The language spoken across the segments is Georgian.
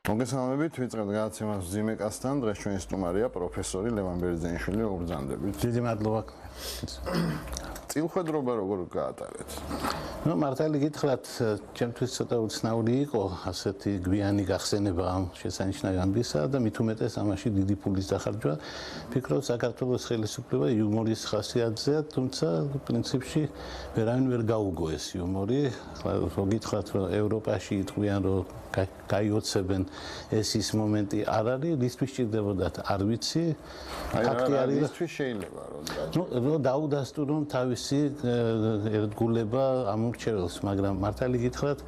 მოგესალმებით, ვიწყებთ გადაცემას მძიმე კაცთან. დღეს ჩვენი სტუმარია პროფესორი ლევან ბერძენიშვილი. მოგბრძანდებით. დიდი მადლობა. წილხვედრობა როგორ გაატარეთ? მართალი გითხრათ, ჩემთვის ცოტა უცნაური იყო ასეთი გვიანი გახსენება ამ შესანიშნავი ამბისა და მით უმეტეს ამაში დიდი ფულის დახარჯვა. ფიქრობ, საქართველოს ხელისუფლება იუმორის ხასიათზეა, თუმცა პრინციპში ვერავინ ვერ გაუგო ეს იუმორი. ხო გითხრათ, რომ ევროპაში იტყვიან, რომ გაიოცებენ ეს ის მომენტი არ არის, რისთვის ჭირდებოდათ არ ვიცი. ფაქტი არის, რისთვის შეიძლება რომ დაუდასტურონ თავისი ერთგულება ამორჩეველს, მაგრამ მართალი გითხრათ,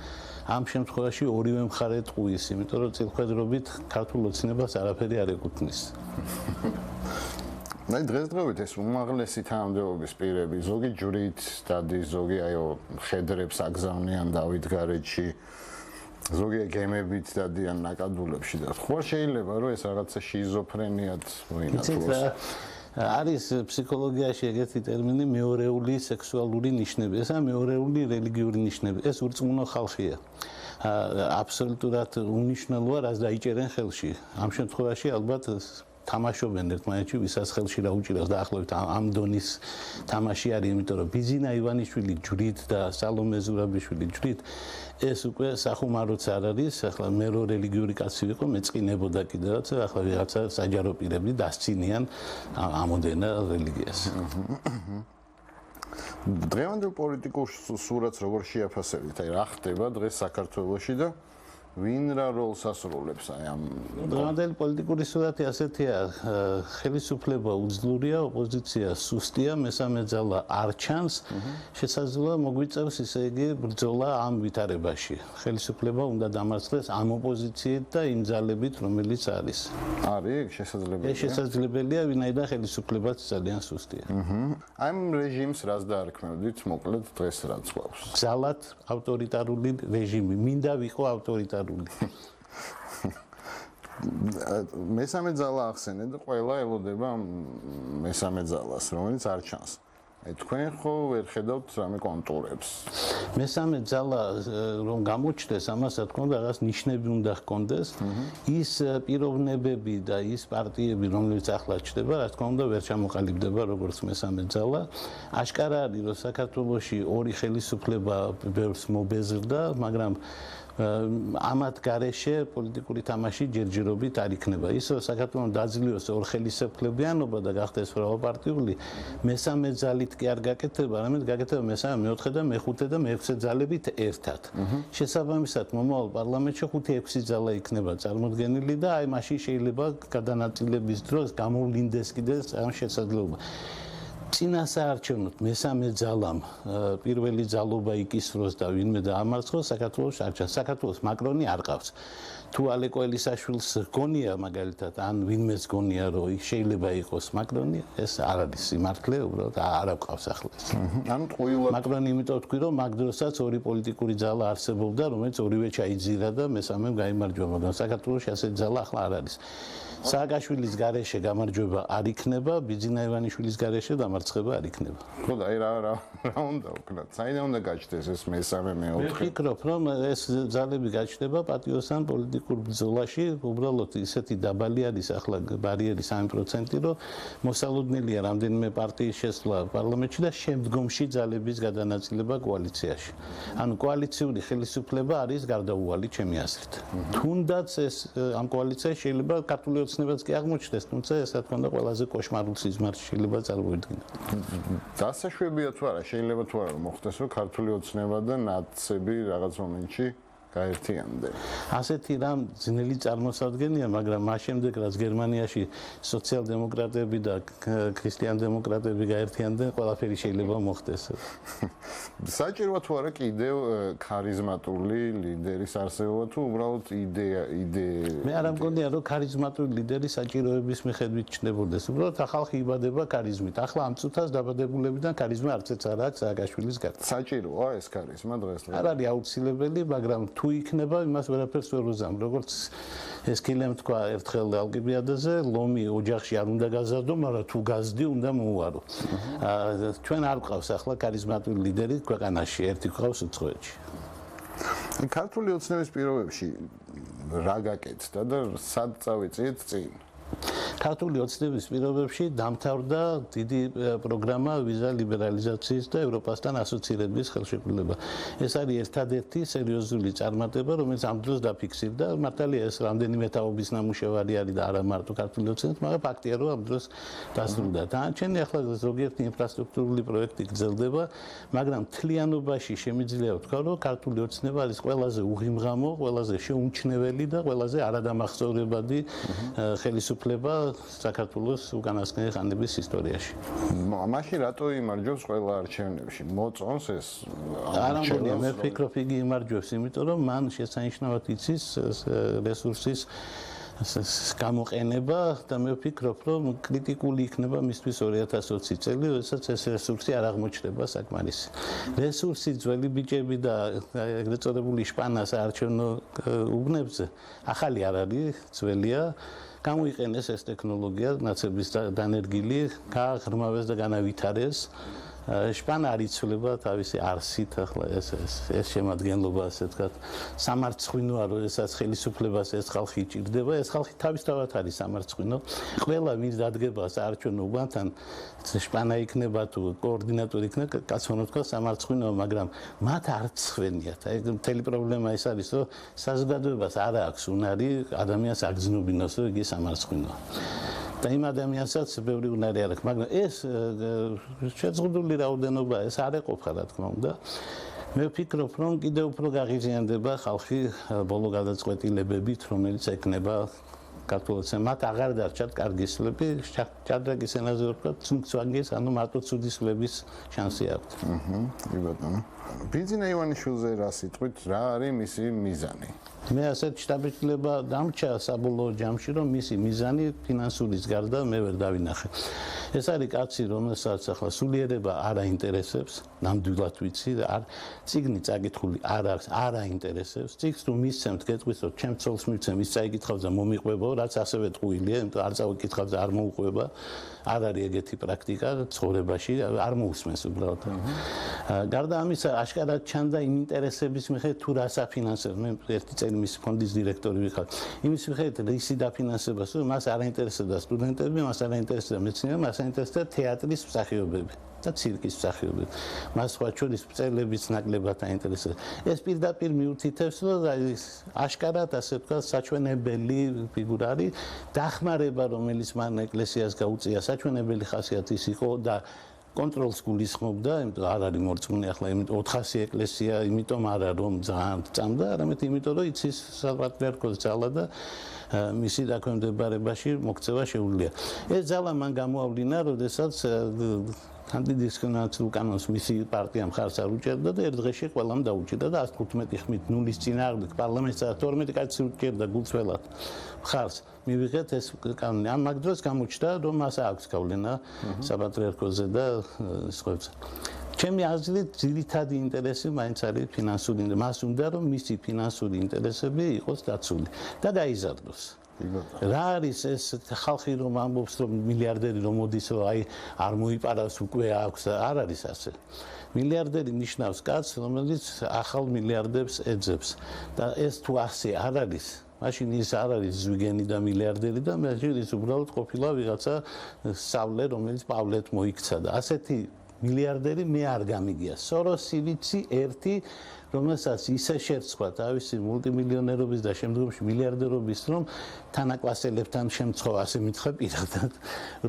ამ შემთხვევაში ორივე მხარე ტყუის, იმიტომ რომ წილხვედრობით ქართულ ოცნებას არაფერი არ ეკუთვნის. დღესდღეობით ეს უმაღლესი თანამდებობის პირები, ზოგი ჯვრით დადის, ზოგი ხედრებს აგზავნიან დავით-გარეჯში, ზოგი გემებით დადიან ნაკადულებში და ხო შეიძლება რომ ეს რაღაცა შიზოფრენიად მოინათლოს. არის ფსიქოლოგიაში ეგეთი ტერმინი მეორეული სექსუალური ნიშნები. ესა მეორეული რელიგიური ნიშნები. ეს ურწმუნო ხალხია. აბსოლუტურად უნიშნელოა, რაც დაიჭერენ ხელში. ამ შემთხვევაში ალბათ თამაშობენ ერთმანეთში, ვისაც ხელში რა უჭირავს დაახლოებით ამ დონის თამაში არის, იმიტომ რომ ბიძინა ივანიშვილი ჯვრით და სალომე ზურაბიშვილი ჯვრით ეს უკვე სახუმაროც არ არის. ახლა მე რო რელიგიური კაცი ვიყო, მეწყინებოდა კიდე რაც ახლა ვიღაცა საჯარო პირები დასცინიან ამოდენა რელიგიას. დღევანდელ პოლიტიკურ სურათს როგორ შეაფასებთ? აი რა ხდება დღეს საქართველოში და ვინ რა როლს ასრულებს აი ამ დღევანდელი პოლიტიკური სურათი ასეთია, ხელისუფლება უძლურია, ოპოზიცია სუსტია, მესამე ძალა არ ჩანს, შესაძლოა მოგვიწევს ისე იგი ბრძოლა ამ ვითარებაში. ხელისუფლება უნდა დამარცხდეს ამ ოპოზიციით და იმ ძალებით, რომელიც არის. არის შესაძლებელია. ეს შესაძლებელია, ვინაიდან ხელისუფლებაც ძალიან სუსტია. ამ რეჟიმს რას დაარქმევდით, მოკლედ დღეს რაც გვაქვს? გზალად ავტორიტარული რეჟიმი, მინდა ვიყო ავტორიტარული. მესამე ძალა ახსენეთ და ყველა ელოდება მესამე ძალას, რომელიც არ ჩანს. თქვენ ხო ვერ ხედავთ რამე კონტურებს? მესამე ძალა რომ გამოჩნდეს, ამას რა თქმა უნდა რაღაც ნიშნები უნდა ჰქონდეს. ის პიროვნებები და ის პარტიები, რომლებიც ახლა ჩნდება, რა თქმა უნდა ვერ ჩამოყალიბდება როგორც მესამე ძალა. აშკარა არის, რომ საქართველოში ორი ხელისუფლება ბევრს მობეზრდა, მაგრამ ამათ გარეშე პოლიტიკური თამაში ჯერჯერობით არ იქნება. ის რომ საქართველოს დაძლევს ორ ხელისუფლებიანობა და გახდეს მრავალპარტიული, მესამე ძალით კი არ გაკეთება, არამედ გაკეთება მესამე, მეოთხე და მეხუთე და მეექვსე ძალებით ერთად. შესაბამისად, მომავალ პარლამენტში 5-6 ძალა იქნება წარმოდგენილი და აი მაშინ შეიძლება გადანაწილების დროს გამოვლინდეს კიდე ამ შესაძლებლობა. წინასაარჩევნოდ მესამე ძალამ პირველი ძალობა იკისროს და ვინმე დაამარცხოს, საქართველოს არ ჩანს. საქართველოს მაკრონი არ ყავს. თუ ალეკო ელისაშვილს გონია მაგალითად, ან ვინმეს გონია, რომ შეიძლება იყოს მაკრონი, ეს არ არის სიმართლე, უბრალოდ არ აქვს ახლა ეს. ანუ ტყუილად მაკრონი იმიტომ თქვი, რომ მაგ დროსაც ორი პოლიტიკური ძალა არსებობდა, რომელიც ორივე ჩაიძირა და მესამემ გაიმარჯვა, მაგრამ საქართველოში ასეთი ძალა ახლა არ არის. სააკაშვილის გარეშე გამარჯვება არ იქნება, ბიძინა ივანიშვილის გარეშე დამარცხება არ იქნება. ხო და აი რა უნდა ვქნათ? საიდან უნდა გაჩნდეს ეს მესამე მეოთხე? მე ვფიქრობ, რომ ეს ძალები გაჩნდება პატიოსან პოლიტიკურ ბრძოლაში, უბრალოდ ისეთი დაბალი არის ახლა ბარიერი 3%, რომ მოსალოდნელია რამდენიმე პარტიის შესვლა პარლამენტში და შემდგომში ძალების გადანაწილება კოალიციაში. ანუ კოალიციური ხელისუფლება არის გარდაუვალი ჩემი აზრით. თუნდაც ეს ამ კოალიციაში შეიძლება ქართული ოცნებაც კი აღმოჩნდეს, თუმცა ეს რა თქმა უნდა ყველაზე კოშმარულ სიზმარში შეიძლება წარმოიდგინოთ. დასაშვებია თუ არა, შეიძლება თუ არა მოხდეს, რომ ქართული ოცნება და ნაცები რაღაც მომენტში გაერთიანდნენ. ასეთი რამ ძნელი წარმოსადგენია, მაგრამ მას შემდეგ რაც გერმანიაში სოციალ-დემოკრატები და ქრისტიან-დემოკრატები გაერთიანდნენ, ყველაფერი შეიძლება მოხდეს. საჭიროა თუ არა კიდევ ქარიზმატული ლიდერის არსებობა თუ უბრალოდ იდეა მე არ მგონია რომ ქარიზმატული ლიდერი საჭიროების მიხედვით ჩნდებოდეს. უბრალოდ ხალხი იბადება ქარიზმით. ახლა ამ წუთას დაბადებულებიდან ქარიზმა არცეც არ აქვს სააკაშვილის გარდა. საჭიროა ეს ქარიზმა დღეს-დღეს? არ არის აუცილებელი, მაგრამ თუ იქნება, იმას ვერაფერს ვერ უზამ. როგორც ეს კილემ თქვა ერთხელ ალკიბიადაზე, ლომი ოჯახში არ უნდა გაზარდო, მაგრამ თუ გაზდი უნდა მოუარო. ჩვენ არ გვყავს ახლა ქარიზმატული ლიდერი ქვეყანაში, ერთი გვყავს უცხოეთში. ქართული ოცნების პირობებში რა გაკეთდა და სად წავიწიეთ წინ? ქართული ოცნების პირობებში დამთავრდა დიდი პროგრამა ვიზა ლიბერალიზაციის და ევროპასთან ასოცირების ხელშეკრულება. ეს არის ერთადერთი სერიოზული წარმატება, რომელიც ამ დროს დაფიქსირდა. მართალია ეს რამდენიმე თაობის ნამუშევარი არის და არა მარტო ქართული ოცნების, მაგრამ ფაქტია, რომ ამ დროს დასრულდა. დანარჩენი ახლა ზოგიერთი ინფრასტრუქტურული პროექტი გრძელდება, მაგრამ მთლიანობაში შემიძლია ვთქვა, რომ ქართული ოცნება არის ყველაზე უღიმღამო, ყველაზე შეუმჩნეველი და ყველაზე არადამახსოვრებადი ხელისუფლება საქართველოს უკანასკნელი ხანების ისტორიაში. მაშინ რატო იმარჯვებს ყველა არჩევნებში? მოწონს ეს? არა მგონია, მე ვფიქრობ იგი იმარჯვებს, იმიტომ რომ მან შესანიშნავად იცის რესურსის გამოყენება და მე ვფიქრობ, რომ კრიტიკული იქნება მისთვის 2020 წელი, როდესაც ეს რესურსი არ აღმოჩნდება საკმარისი. რესურსი ძველი ბიჭები და ეგრეთ წოდებული შპანა საარჩევნო უბნებზე ახალი არ არის, ძველია. გამოიყენეს ეს ტექნოლოგია, ნაცების დანერგილი, გააღრმავეს და განავითარეს. შპანა არ იცვლება თავისი არსით, ახლა ეს შემადგენლობა, ასე ვთქვათ, სამარცხვინოა, როდესაც ხელისუფლებას ეს ხალხი იჭირდება, ეს ხალხი თავისთავად არის სამარცხვინო. ყველა ვინც დადგება საარჩევნო უბანთან, შპანა იქნება თუ კოორდინატორი იქნება, კაცონა თქვა სამარცხვინოა, მაგრამ მათ არ ცხვენიათ. აი მთელი პრობლემა ეს არის, რომ საზოგადოებას არ აქვს უნარი ადამიანს აგზნობინოს, რომ იგი სამარცხვინოა. და იმ ადამიანსაც ბევრი უნარი არ აქვს, მაგრამ ეს შეზღუდული რაოდენობა ეს არ ეყოფა, რა თქმა უნდა. მე ვფიქრობ, რომ კიდევ უფრო გაღიზიანდება ხალხი ბოლო გადაწყვეტილებებით, რომელიც ეკნება საქართველოს. მათ აღარ დარჩათ კარგი სვლები, ჭადრაკის ენაზე ვთქვათ, ცუნცვანგის, ანუ მარტო ცუდი სვლების შანსი აქვს. კი ბატონო. ბიძინა ივანიშვილზე რა სიტყვით, რა არის მისი მიზანი? მე ასეთ შტაბ-ბიჭდება დამრჩა საბოლოო ჯამში, რომ მისი მიზანი ფინანსურის გარდა მე ვერ დავინახე. ეს არის კაცი, რომელსაც ახლა სულიერება არ აინტერესებს, ნამდვილად ვიცი, წიგნი წაკითხული არ აქვს, არ აინტერესებს. წიგნს თუ მისცემთ, გეტყვის, რომ ჩემ ცოლს მივცემ, ის წაიკითხავს და მომიყვებო, რაც ასევე ტყუილია, იმიტომ არ წავიკითხავს და არ მოუყვება. არ არის ეგეთი პრაქტიკა ცხოვრებაში, არ მოусმენს უბრალოდ. გარდა ამისა, აშკარად ჩანდა იმ ინტერესების მიხედვით, თუ რას აფინანსებს. მე ერთი წელი მის ფონდის დირექტორი ვიყავ. იმის მიხედვით, ისი დაფინანსებას, რომ მას არ აინტერესებდა სტუდენტები, მას არ აინტერესებდა მეცნიერება, მას აინტერესებდა თეატრის მსახიობები და ცირკის მსახიობები. მას სხვა შორის მწერლებიც ნაკლებად აინტერესებდა. ეს პირდაპირ მიუთითებს, რომ აშკარად, ასე ვთქვათ, საჩვენებელი ფიგურა არის, დახმარება, რომელიც მან ეკლესიას გაუწია, საჩვენებელი ხასიათის იყო და კონტროლს გულისხმობდა, იმიტომ არ არის მორწმუნე ახლა, იმიტომ 400 ეკლესია, იმიტომ არა რომ ძალიან წამდა, არამედ იმიტომ რომ იცის საპატრიარქოს ძალა და მისი დაქვემდებარებაში მოქცევა შეუძლია. ეს ძალა მან გამოავლინა, როდესაც ანტიდისკრიმინაციულ კანონს მისი პარტია მხარს არ უჭერდა და ერთ დღეში ყველამ დაუჭირდა და 115 ხმით ნულის წინააღმდეგ პარლამენტს 12 კაცი უჭერდა გულწრფელად მხარს. მივიღეთ ეს კანონი. ამ მაგ დროს გამოჩნდა, რომ მას აქვს გავლენა საპატრიარქოზე და სხვებზე. ჩემი აზრით, ძირითადი ინტერესი მაინც არის ფინანსური. მას უნდა რომ მისი ფინანსური ინტერესები იყოს დაცული და გაიზარდოს. რა არის ეს ხალხი რომ ამბობს რომ მილიარდერი რომ მოდის რომ აი არ მოიპარავს უკვე აქვს არ არის ასე. მილიარდერი ნიშნავს კაცს რომელიც ახალ მილიარდებს ეძებს და ეს თუ ასე არ არის მაშინ ის არ არის ზვიგენი და მილიარდერი და მაშინ ის უბრალოდ ყოფილა ვიღაცა სავლე რომელიც პავლეთ მოიქცა და ასეთი მილიარდერი მე არ გამიგია. სოროსი ვიცი ერთი რომელსაც ისე შერცხვა თავისი მულტიმილიონერობის და შემდგომში მილიარდერობის რომ თანაკლასელებთან შემცხვა ასე მითხრა პირადად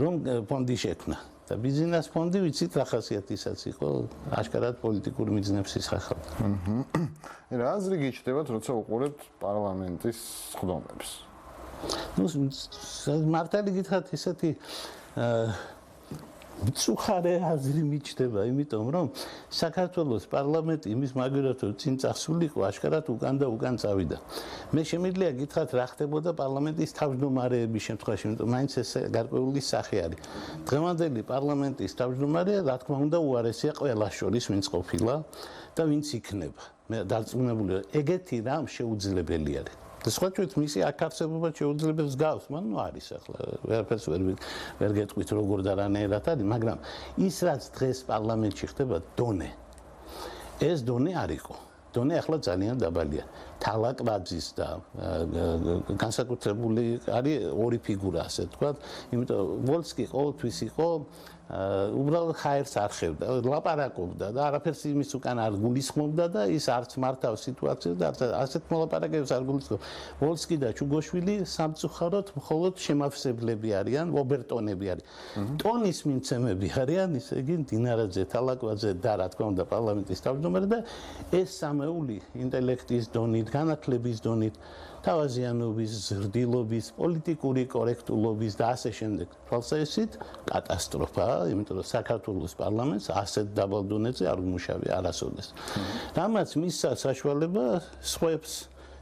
რომ ფონდი შექმნა და ბიზნეს ფონდი ვიცით რა ხასიათისაც იყო აშკარად პოლიტიკური მიზნებს ისახავდა. რა აზრი გიჩნდებათ როცა უყურებთ პარლამენტის სხდომებს? ნუ მართალი გითხრათ ისეთი მწუხარე აზრი მიჩნდება, იმიტომ რომ საქართველოს პარლამენტი იმის მაგერად რომ წინ წასულიყო, აშკარად უკან და უკან წავიდა. მე შემიძლია გითხრათ რა ხდებოდა პარლამენტის თავმჯდომარეების შემთხვევაში, იმიტომ მაინც ეს გარკვეული სახე არის. დღევანდელი პარლამენტის თავმჯდომარე, რა თქმა უნდა, უარესია ყველას შორის, ვინც ყოფილა და ვინც იქნება. მე დარწმუნებული ვარ, ეგეთი რამ შეუძლებელი არის. და სხვა ჩვენც მისი აქარსებობა შეუძლებელს გავს, მან ნუ არის ახლა ვერაფერს ვერ გეტყვით როგორ და რანაირად არის, მაგრამ ის რაც დღეს პარლამენტში ხდება დონე. ეს დონე არ იყო. დონე ახლა ძალიან დაბალია. თალაკრაძის და განსაკუთრებული არის ორი ფიგურა, ასე თქვა, იმიტომ ვოლსკი ყოველთვის იყო უბრალოდ ხაერს არ ხევდა, ლაპარაკობდა და არაფერს იმის უკან არ გულისხმობდა და ის არც მართავს სიტუაციას და ასეთ მოლაპარაკებებს არ გულისხმობს. ვოლსკი და ჩუგოშვილი სამწუხაროდ მხოლოდ შემავსებლები არიან, ობერტონები არიან. ტონის მიმცემები არიან, ისე იგი დინარაძე, თალაკრაძე და რა თქმა უნდა პარლამენტის თავმჯდომარე და ეს სამეული ინტელექტის დონით, განათლების დონით, თავაზიანობის, ზრდილობის, პოლიტიკური კორექტულობის და ასე შემდეგ. თვალსაჩინოდ კატასტროფაა, იმიტომ რომ საქართველოს პარლამენტს ასეთ დაბალ დონეზე არ უმუშავია არასოდეს. რამაც მისცა საშუალება სხვებს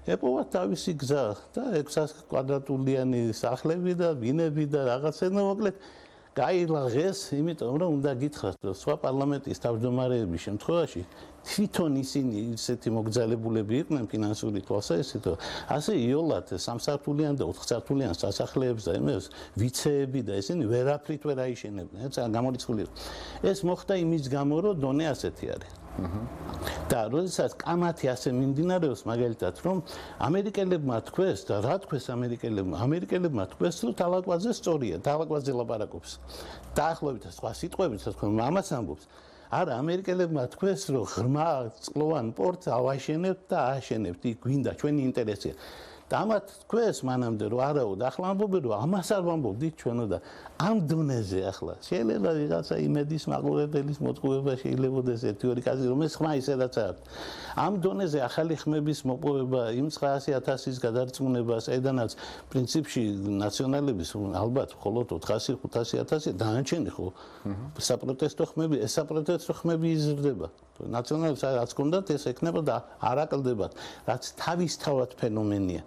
ეპოვა თავისი გზა და 600 კვადრატულიანი სახლები და ბინები და რაღაცა მოკლედ გაილაღეს, იმიტომ რომ უნდა გითხრათ, რომ სხვა პარლამენტის თავმჯდომარეების შემთხვევაში თვითონ ისინი ისეთი მოგზალებულები იყვნენ ფინანსური თვალსაზრისით, რომ ასე იოლად სამსართულიან და 4-სართულიან სასახლეებს და იმებს ვიცეები და ისინი ვერაფრით ვერ აიშენებდნენ, ეს გამორიცხული იყო. ეს მოხდა იმის გამო, რომ დონე ასეთი არის. და როდესაც კამათი ასე მიმდინარეობს, მაგალითად, რომ ამერიკელებმა თქვეს და რა თქვეს ამერიკელებმა თქვეს, რომ თალაკრაძე სწორია, თალაკრაძე ლაპარაკობს. დაახლოებით სხვა სიტყვებით, რა თქმა უნდა, ამას ამბობს. არა, ამერიკელებმა თქვეს, რომ ღრმა წყლოვან პორტს ავაშენებთ და ააშენებთ, იქ გვინდა ჩვენი ინტერესია. და ამათ თქვეს მანამდე, რომ არაო, და ახლა ამბობენ, რომ ამას არ ვამბობდით ჩვენო და ამ დონეზე ახლა შეიძლება ვიღაცა იმედის მაყურებელის მოტყუება შეიძლებაოდეს ერთი ორი კაცი, რომელიც ხმა ისედაც არის. ამ დონეზე ახალი ხმების მოპოვება, იმ 900,000-ის გადარწმუნებას, ედანაც პრინციპში ნაციონალების ალბათ მხოლოდ 400-500,000 დანარჩენი ხო საპროტესტო ხმები, ეს საპროტესტო ხმები იზრდება. ნაციონალებს რაც გქონდათ, ეს ექნება და არ აკლდებათ, რაც თავისთავად ფენომენია.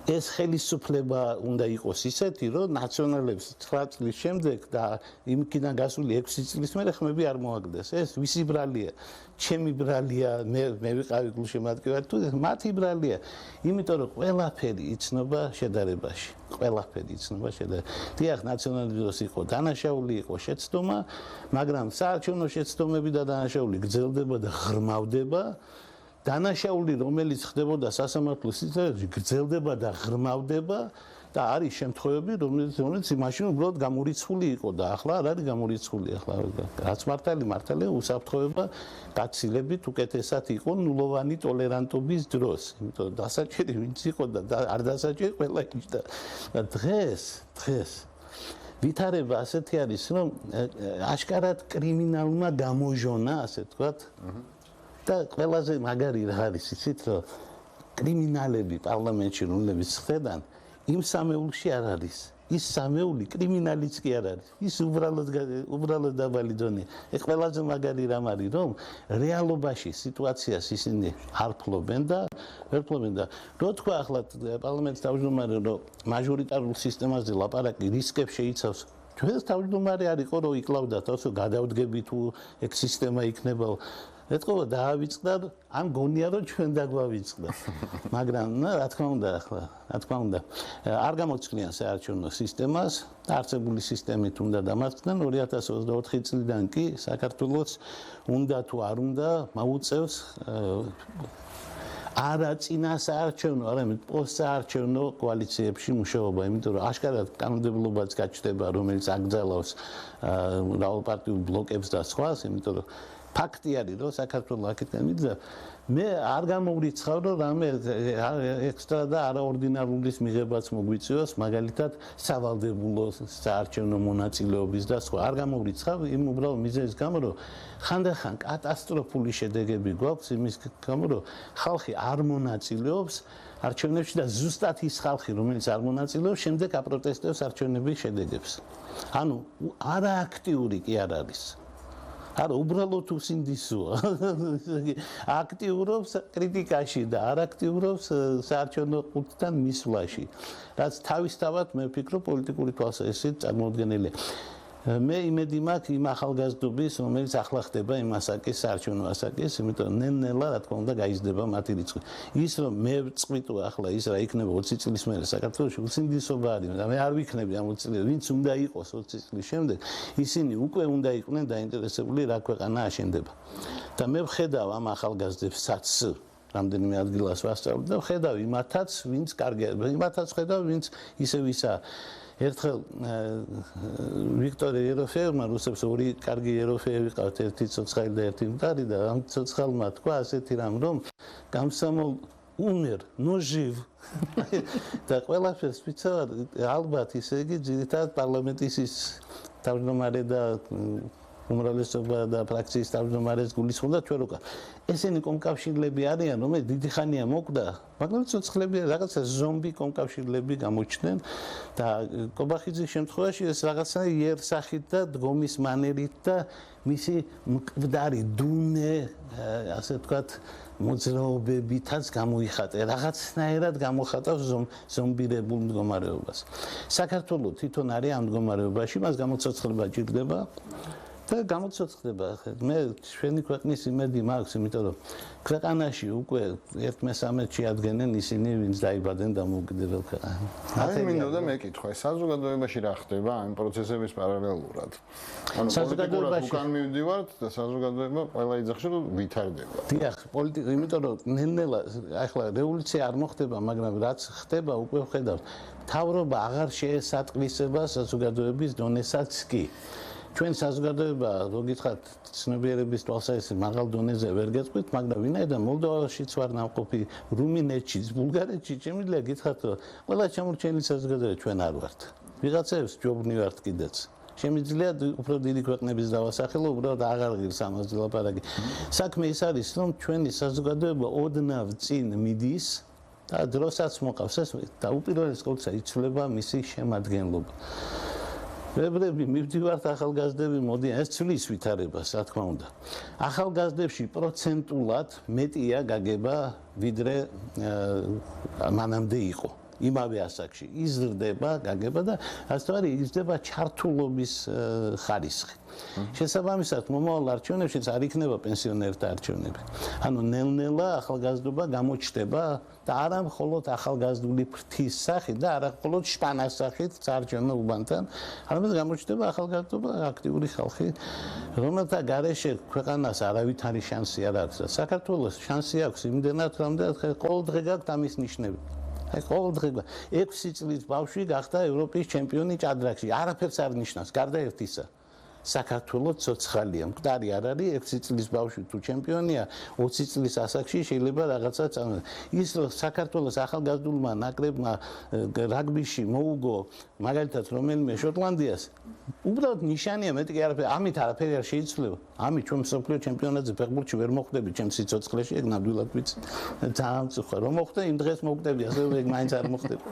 ეს ხელისუფლება უნდა იყოს ისეთი, რომ ნაციონალებს 9 წლის შემდეგ და იმკიდან გასული 6 წლის მერე ხმები არ მოაგდეს. ეს ვისი ბრალია? ჩემი ბრალია, მე ვიყავი გულშემატკივარი თუ მათი ბრალია? იმიტომ რომ ყველაფერი იცნობა შედარებაში. ყველაფერი იცნობა შედარებაში. დიახ, ნაციონალიზმის იყო დანაშაული, იყო შეცდომა, მაგრამ საარჩევნო შეცდომები და დანაშაული გრძელდება და ღრმავდება. დანაშაული, რომელიც ხდებოდა სასამართლოს სისტემაში, გრძელდება და ღრმავდება და არის შემთხვევები, რომელიც მაშინ უბრალოდ გამორიცხული იყო და ახლა არ არის გამორიცხული. ახლა რაც მართალი უსაფრთხოება გაცილებით უკეთესად იყო ნულოვანი ტოლერანტობის დროს. იმიტომ რომ დასაჭერი ვინც იყო და არ დასაჭერი ყველა იჯდა. და დღეს ვითარება ასეთი არის, რომ აშკარად კრიმინალმა გამოჟონა, ასე ვთქვათ, და ყველაზე მაგარი რა არის იცით, რომ კრიმინალები პარლამენტში რომლებიც ხდებიან, იმ სამეულში არ არის. ის სამეული კრიმინალიც კი არ არის. ის უბრალოდ დაბალი დონე. ეს ყველაზე მაგარი რამ არის, რომ რეალობაში სიტუაციას ისინი არ ფლობენ და ვერ ფლობენ და რო თქვა ახლა პარლამენტის თავმჯდომარე, რომ მაჟორიტარულ სისტემაზე ლაპარაკი რისკებს შეიცავს. ჩვენს თავმჯდომარე არ იყო, რომ იკლავდა თავს, რომ გადავდგები თუ ეგ სისტემა იქნება. ეთქობა დაავიწყდა, ან გონია რომ ჩვენ დაგვავიწყდა. მაგრამ რა თქმა უნდა, არ გამოცვლიან საარჩევნო სისტემას, არსებული სისტემით უნდა დამარცხდნენ 2024 წლიდან კი საქართველოს უნდა თუ არ უნდა მოუწევს არა წინა საარჩევნო, არამედ პოსტსაარჩევნო კოალიციებში მუშაობა, იმიტომ რომ აშკარად კანონმდებლობაც გაჩნდება, რომელიც აკრძალავს მრავალპარტიულ ბლოკებს და სხვას, იმიტომ რომ ფაქტი არის, რომ საქართველოს აქეთკენ მიდდა. მე არ გამოვრიცხავ, რომ რამე ექსტრა და არაორდინარულის მიღებაც მოგვიწევს, მაგალითად, სავალდებულო საარჩევნო მონაწილეობის და სხვა. არ გამოვრიცხავ იმ უბრალოდ მიზეზის გამო, რომ ხანდახან კატასტროფული შედეგები გვაქვს იმის გამო, რომ ხალხი არ მონაწილეობს არჩევნებში და ზუსტად ის ხალხი, რომელიც არ მონაწილეობს, შემდეგ აპროტესტებს არჩევნების შედეგებს. ანუ არააქტიური კი არ არის. არა, უბრალოდ უსინდისოა. აქტიურობს კრიტიკაში და არ აქტიურობს საარჩევნო ყუთთან მისვლაში. რაც თავისთავად მე ვფიქრობ პოლიტიკური თვალსაზრისით წარმოუდგენელია. მე იმედი მაქვს იმ ახალგაზრდობის, რომელიც ახლა ხდება იმ ასაკის საარჩევნო ასაკის, იმიტომ ნელ-ნელა რა თქმა უნდა გაიზრდება მათი რიცხვი. ის რომ მე წყვიტო ახლა ის რა იქნება 20 წლის მერე საქართველოში უცინდისობა არის და მე არ ვიქნები ამ 20 წლის ვინც უნდა იყოს 20 წლის შემდეგ, ისინი უკვე უნდა იყვნენ დაინტერესებული რა ქვეყანა აშენდება. და მე ვხედავ ამ ახალგაზრდებსაც რამდენიმე ადგილას ვასწავლებ და ვხედავ იმათაც, ვინც კარგია, იმათაც ვხედავ, ვინც ისევ ისა ერთხელ ვიქტორ ეროფეევმა რუსებს ორი კარგი ეროფეევი ყავთ, ერთი ცოცხალი და ერთი მყარი და ამ ცოცხალმა თქვა ასეთი რამ, რომ გამსამოლ умер, но жив. და ყველაფერს ვიცავ, ალბათ ისე იგი ძირითადად პარლამენტის ის თავმჯდომარე და უმრავლესობა და ფრაქციის თავმჯდომარეს გულისხმობდა ჩვენ როა. ესენი კომკავშირლები არიან, რომელიც დიდი ხანია მოკვდა, მაგრამ ცოცხლები რაღაცა ზომბი კომკავშირლები გამოჩნდნენ და კობახიძის შემთხვევაში ეს რაღაცა იერსახით და დგომის მანერით და მისი მკვდარი დუნე, ასე ვთქვათ, მოძრაობებითაც გამოიხატე, რაღაცნაირად გამოხატავს ზომბირებულ მდგომარეობას. საქართველოს თვითონ არის ამ მდგომარეობაში, მას გამოცოცხლება ჭირდება. და გამოცოცხლდება მე ჩვენი ქვეყნის იმედი მაქვს, იმიტომ რომ ქვეყანაში უკვე 1/13-ში ადგენენ ისინი, ვინც დაიბადნენ დამოუკიდებელ ქვეყანაში. აი მინდოდა მეკითხვა, საზოგადოებაში რა ხდება ამ პროცესების პარალელურად? ანუ პოლიტიკურად უკან მივდივართ და საზოგადოება ყველა იძახში რომ ვითარდება. დიახ, იმიტომ რომ ნელ-ნელა ახლა რევოლუცია არ მოხდება, მაგრამ რაც ხდება უკვე ვხედავთ. მთავრობა აღარ შეესატყვისება საზოგადოების დონესაც კი. ჩვენ საზოგადოება, რო გითხრათ, ცნობიერების თვალსაზრისით მაღალ დონეზე ვერ გეტყვით, მაგრამ ვინაიდან მოლდოვაშიც ვარ ნამყოფი, რუმინეთშიც, ბულგარეთშიც, შემიძლია გითხრათ, რომ ყველა შემორჩენილი საზოგადოება ჩვენ არ ვართ. ვიღაცებს ჯობნი ვართ კიდეც. შემიძლია უფრო დიდი ქვეყნების დავასახელო, უბრალოდ აღარ ღირს ამაზე ლაპარაკი. საქმე ის არის, რომ ჩვენი საზოგადოება ოდნავ წინ მიდის და დროსაც მოყავს ეს და უპირველეს ყოვლისა იცვლება მისი შემადგენლობა. ვებრები მივდივართ ახალგაზრდები მოდიან ეს ცვლის ვითარებას რა თქმა უნდა ახალგაზრდებში პროცენტულად მეტია გაგება ვიდრე მანამდე იყო იმავე ასაკში იზრდება გაგება და ასე თუ არის იზრდება ჩართულობის ხარისხი შესაბამისად მომავალ არჩევნებშიც არ იქნება პენსიონერთა არჩევნები ანუ ნელ-ნელა ახალგაზრდობა გამოჩნდება და არა მხოლოდ ახალგაზრდული ფრთის სახით და არა მხოლოდ შპანას სახით საარჩევნო უბანთან არამედ გამოჩნდება ახალგაზრდობა აქტიური ხალხი რომელთა გარეშე ქვეყანას არავითარი შანსი არ აქვს და საქართველოს შანსი აქვს იმდენად რამდენად ყოველდღე გაქვთ ამის ნიშნები აი ყოველდღე 6 წლის ბავშვი გახდა ევროპის ჩემპიონი ჭადრაკში არაფერს არ ნიშნავს გარდა ერთისა საქართველოს ცოცხალია მკვდარი არ არის 6 წლის ბავშვი თუ ჩემპიონია 20 წლის ასაკში შეიძლება რაღაცა ის საქართველოს ახალგაზრდულმა ნაკრებმა რაგბიში მოუგო მაგალითად რომელიმე შოტლანდიას უბრალოდ ნიშანია მეტი კი არაფერი ამით არაფერი არ შეიცვლება ამით ჩვენ მსოფლიო ჩემპიონატზე ფეხბურთში ვერ მოხვდები ჩემს სიცოცხლეში ეგ ნამდვილად ვიცი ძალიან მწუხარ რომ მოხვდე იმ დღეს მოვკვდები ასე ეგ მაინც არ მოხდება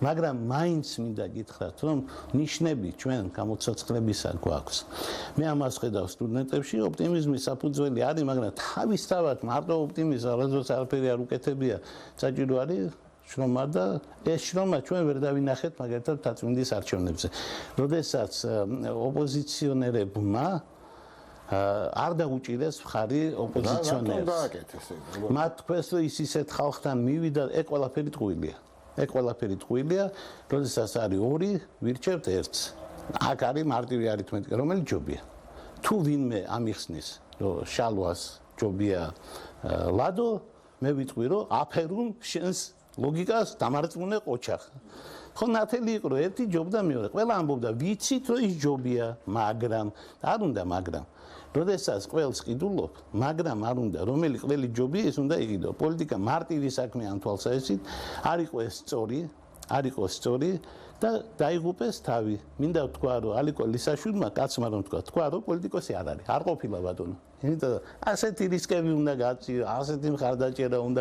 მაგრამ მაინც მინდა გითხრათ რომ ნიშნები ჩვენ გამოცოცხლებისა გვაქვს მე ამას ხედავ სტუდენტებში ოპტიმიზმის საფუძველი არის მაგრამ თავისთავად მარტო ოპტიმიზმი როდესაც არაფერი არ უკეთებია საჭირო არის შრომა და ეს შრომა ჩვენ ვერ დავინახეთ მაგალითად დაწმინდის არჩევნებზე როდესაც ოპოზიციონერებმა არ დაუჭირეს მხარი ოპოზიციონერს მათ თქვეს რომ ის ისეთ ხალხთან მივიდა ეგ ყველაფერი ტყუილია როდესაც არის ორი ვირჩევთ ერთს აქ არის მარტივი არითმეტიკა რომელიც ჯობია თუ ვინმე ამიხსნის რომ შალვას ჯობია ლადო მე ვიტყვი რომ აფერუნ შენს ლოგიკას დამარწმუნე ყოჩახ ხო ნათელი იყო რომ ერთი ჯობდა მეორე ყველა ამბობდა ვიცით რომ ის ჯობია მაგრამ არ უნდა მაგრამ როდესაც ყველს ყიდულობ მაგრამ არ უნდა რომელი ყველი ჯობია ის უნდა იყიდო პოლიტიკა მარტივი საქმე ამ თვალსაზრისით არ იყო სწორი და დაიღუპეს თავი. მინდა ვთქვა რომ ალიკო ლისაშვილმა კაცმა რომ თქვა რომ პოლიტიკოსი არ არის. არ ყოფილა ბატონო. იმიტომ ასეთი რისკები უნდა გააწიო, ასეთი მხარდაჭერა უნდა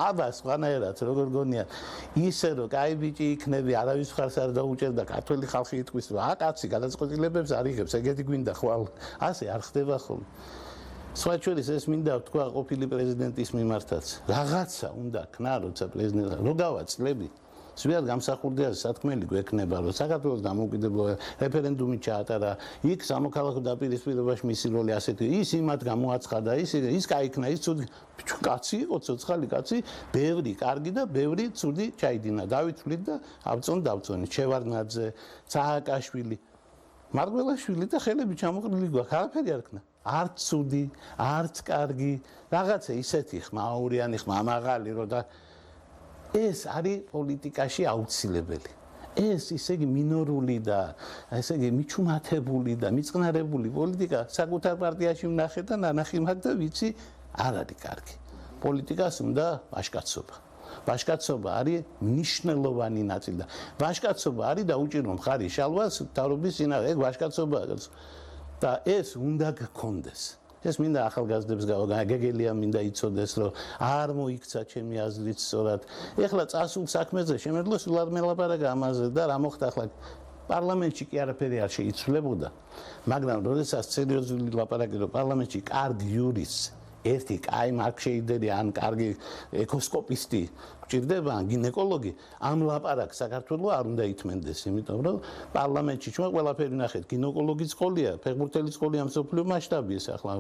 აბა სხვანაირად როგორ გონია ისე რომ კაი ბიჭი იქნები, არავის მხარს არ დაუჭერდა ქართველი ხალხი იტყვის რომ კაცი გადაწყვეტილებებს არ იღებს, ეგეთი გვინდა ხვალ. ასე არ ხდება ხოლმე. სხვა შორის ეს მინდა ვთქვა ყოფილი პრეზიდენტის მიმართაც. რაღაცა უნდა ქნა როცა პრეზიდენტი რო გავაცლები ზვიად გამსახურდია სათქმელი გვექნება, რომ საქართველოს დამოუკიდებლობა რეფერენდუმი ჩაატარა, იქ სამოქალაქო დაპირისპირებაში მისი როლი ასეთი, ის იმათ გამოაცხადა, ის გაიქნა, ის ცუდი კაცი იყო, ცოცხალი კაცი, ბევრი კარგი და ბევრი ცუდი ჩაიდინა. დავითვლით და დავწონით. შევარდნაძე, სააკაშვილი, მარგველაშვილი და ხელები ჩამოყრილი გვაქვს. არაფერი არ ქნა. არც ცუდი, არც კარგი, რაღაცა ისეთი ხმაურიანი, ხმამაღალი რო და ეს არის პოლიტიკაში აუცილებელი. ეს ისე იგი მინორული და ესე იგი მიჩუმათებული და მიწყნარებული პოლიტიკა საკუთარ პარტიაში ვნახე და ნანახი მაქვს და ვიცი არ არის კარგი. პოლიტიკას უნდა ვაჟკაცობა. ვაჟკაცობა არის მნიშვნელოვანი ნაწილი და ვაჟკაცობა არის დაუჭირო მხარი შალვას თავრობის წინააღმდეგ. ეგ ვაჟკაცობაა და ეს უნდა გქონდეს. ეს მინდა ახალგაზრდებს გეგელია მინდა იცოდეს, რომ არ მოიქცა ჩემი აზრით სწორად. ეხლა წასულ საქმეზე შემეძლო სულ არ მელაპარაკა ამაზე და რა მოხდა ახლა პარლამენტში კი არაფერი არ შეიცვლებოდა. მაგრამ როდესაც სერიოზული ლაპარაკი რომ პარლამენტში კარგი იურისტი ერთი კაი მარკშეიდერი ან კარგი ეკოსკოპისტი გჭირდება ან გინეკოლოგი ამ ლაპარაკს საქართველოს არ უნდა ითმენდეს, იმიტომ რომ პარლამენტში ჩვენ ყველაფერი ნახეთ, გინეკოლოგის სკოლია, ფეხბურთელის სკოლია მსოფლიო მასშტაბის, ახლა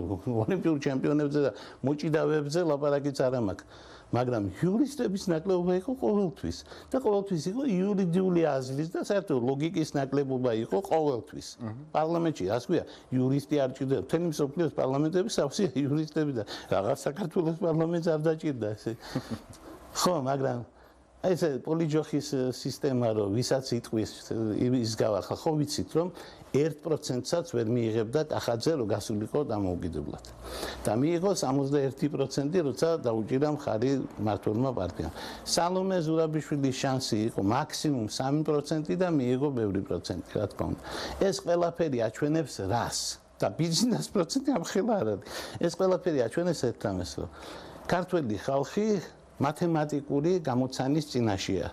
ოლიმპიურ ჩემპიონებზე და მოჭიდავებზე ლაპარაკიც არ მაქვს. მაგრამ იურისტების ნაკლებობა იყო ყოველთვის და ყოველთვის იყო იურიდიული აზრის და საერთოდ ლოგიკის ნაკლებობა იყო ყოველთვის. პარლამენტში ასე ვია, იურისტი არ ჭირდება. მთელი მსოფლიოს პარლამენტები სავსეა იურისტები და რაღაც საქართველოს პარლამენტს არ დაჭირდა ესე. ხო, მაგრამ ეს პოლიჯოხის სისტემა რომ ვისაც იტყვის ის გავახლა, ხო ვიცით რომ 1%-საც ვერ მიიღებდა კახაძე რომ გასულიყო დამოუკიდებლად. და მიიღო 61%, როცა დაუჭირა მხარი მმართველმა პარტიამ. სალომე ზურაბიშვილის შანსი იყო მაქსიმუმ 3% და მიიღო ბევრი პროცენტი, რა თქმა უნდა. ეს ყველაფერი აჩვენებს რას? და ბიზნეს პროცენტი ამ ხელა არ არის. ეს ყველაფერი აჩვენებს ერთ ამას, რომ ქართველი ხალხი მათემატიკური გამოცანის წინაშეა.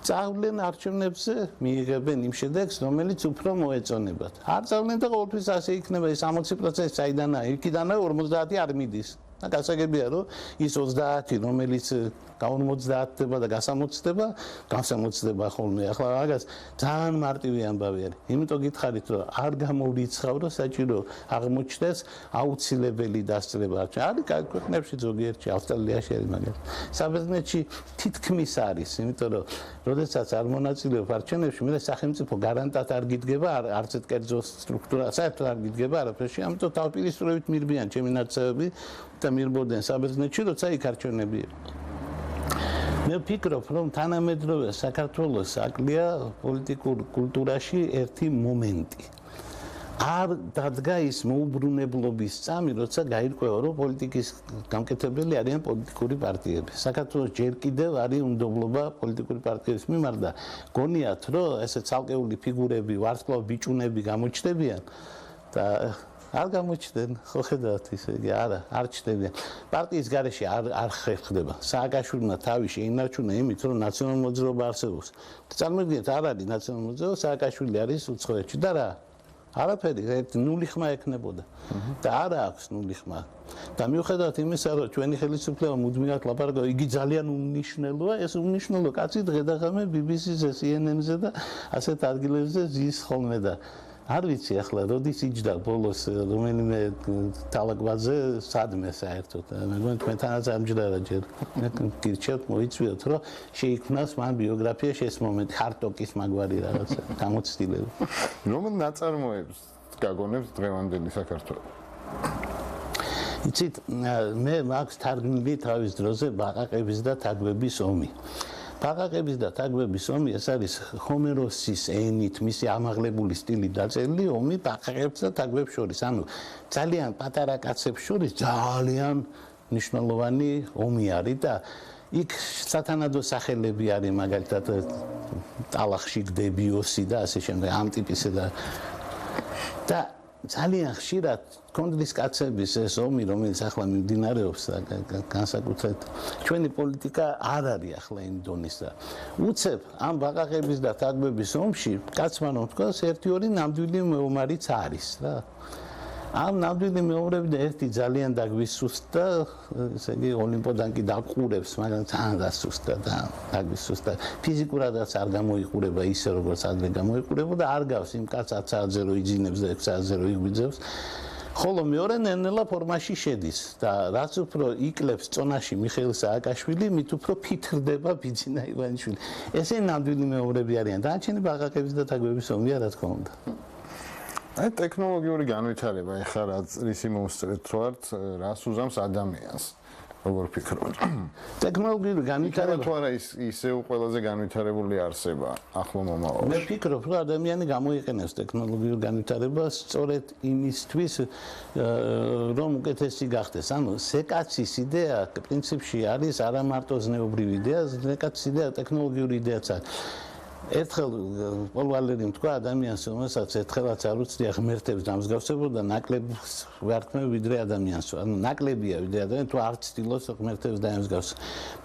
წავლენ არჩევნებზე მიიღებენ იმ შედეგს, რომელიც უფრო მოეწონებათ. არ წავლენ და ყოველთვის ასე იქნება, ეს 60% საიდანაა, იქიდანაა 50 არ მიდის. და გასაგებია რომ ის 30 რომელიც გაუნმოცდაათდება და გასამოცდება ხოლმე. ახლა მაგას ძალიან მარტივი ამბავი არის. იმიტომ გითხარით რომ არ გამოვრიცხავრო საჭირო აღმოჩნდეს აუცილებელი დასწრება. არის კარგი ქვეყნებში ზოგიერთში, ავსტრალიაში არის მაგას. საბერძნეთში თითქმის არის, იმიტომ რომ როდესაც არ მონაწილეობ არჩევნებში, მე სახელმწიფო გარანტად არ გიდგება, არც ერთ კერძო სტრუქტურა, საერთოდ არ გიდგება არაფერში, ამიტომ თავპირისპირებით მირბიან ჩემი ნაცევები და მირბოდნენ საბერძნეთში, როცა იქ არჩევნები იყო. მე ვფიქრობ, რომ თანამედროვე საქართველოს აკლია პოლიტიკურ კულტურაში ერთი მომენტი. არ დადგა ის მოუბრუნებლობის წამი, როცა გაირკვევა, რომ პოლიტიკის გამკეთებელი არიან პოლიტიკური პარტიები. საქართველოს ჯერ კიდევ არის უნდობლობა პოლიტიკური პარტიების მიმართ და გონიათ, რომ ესე ცალკეული ფიგურები, ვარსკვლავ ბიჭუნები გამოჩნდებიან და არ გამოჩნდნენ, ხო ხედავთ ისე იგი, არ ჩნდებიან. პარტიის გარეშე არ ხდება. სააკაშვილმა თავი შეინარჩუნა იმით, რომ ნაციონალურ მოძრაობა არსებობს. წარმოიდგინეთ, არ არის ნაციონალურ მოძრაობა, სააკაშვილი არის უცხოეთში და რა? არაფერი, ნული ხმა ექნებოდა. და არა აქვს ნული ხმა. და მიუხედავად იმისა, რომ ჩვენი ხელისუფლება მუდმივად ლაპარაკობს, იგი ძალიან უმნიშვნელოა, ეს უმნიშვნელო კაცი დღე-დღე BBC-ზე, CNN-ზე და ასეთ ადგილებზე ზის ხოლმე და არ ვიცი ახლა როდის იჯდა ბოლოს რომელიმე თალაკვაძე სადმე საერთოდ. მეგონი თქვენთანაც ამჯდარა ჯერ. მე გირჩევთ მოიწვიოთ, რომ შეიქმნას მან ბიოგრაფია ეს მომენტი, ჰარტოკის მაგვარი რაღაცა გამოცდილება. რომელ ნაწარმოებს გაგონებს დღევანდელი საქართველო? იცით, მე მაქვს თარგმნილი თავის დროზე ბაყაყების და თაგვების ომი. ბაყაყების და თაგვების ომი ეს არის ჰომეროსის ენით, მისი ამაღლებული სტილით დაწერილი ომი ბაყაყებს და თაგვებს შორის. ანუ ძალიან პატარა კაცებს შორის ძალიან მნიშვნელოვანი ომი არის და იქ სათანადო სახელები არის, მაგალითად ტალახში გდებიოსი და ასე შემდეგ, ამ ტიპისა და ძალიან ხშირად კონდლის კაცების ეს ომი, რომელიც ახლა მიმდინარეობს და განსაკუთრებით ჩვენი პოლიტიკა არ არის ახლა იმ დონის და უცებ ამ ბაყაყების და თაგვების ომში კაცმა რომ თქვას 1-2 ნამდვილი მეომარიც არის რა. ამ ნამდვილი მეომრები და ერთი ძალიან დაგვისუსტდა, ესე იგი ოლიმპოდან კი დაყურებს, მაგრამ თან დასუსტდა და დაგვისუსტდა. ფიზიკურადაც არ გამოიყურება ისე როგორც ადრე გამოიყურებოდა, არ გავს იმ კაცს 10 საათზე რო იძინებს და 6 საათზე რო იგვიძებს. ხოლო მეორე ნელ-ნელა ფორმაში შედის და რაც უფრო იკლებს წონაში მიხეილ სააკაშვილი, მით უფრო ფითრდება ბიძინა ივანიშვილი. ესე ნამდვილი მეომრები არიან. დანარჩენი ბაყაყების და თაგვების ომია, რა თქმა უნდა. აი ტექნოლოგიური განვითარება ეხლა რისი მოსწრეთ თუ არ რას უზამს ადამიანს როგორ ფიქრობთ ტექნოლოგიური განვითარება თუ არა ისევ ყველაზე განვითარებული არსება ახლო მომავალში მე ვფიქრობ რომ ადამიანი გამოიყენებს ტექნოლოგიურ განვითარებას სწორედ იმისთვის რომ უკეთესი გახდეს ანუ სეკაცის იდეა პრინციპში არის არა მარტო ზნეობრივი იდეა სეკაცის იდეა ტექნოლოგიური იდეაც არის ერთხელ პოლვალერიმ თქვა ადამიანს რომელსაც ერთხელაც არ უცდია ღმერთებს დამსგავსებოდა ნაკლებს ვარქმევ ვიდრე ადამიანს ანუ ნაკლებია ვიდრე ადამიანი თუ არ ცდილობს ღმერთებს დაემსგავს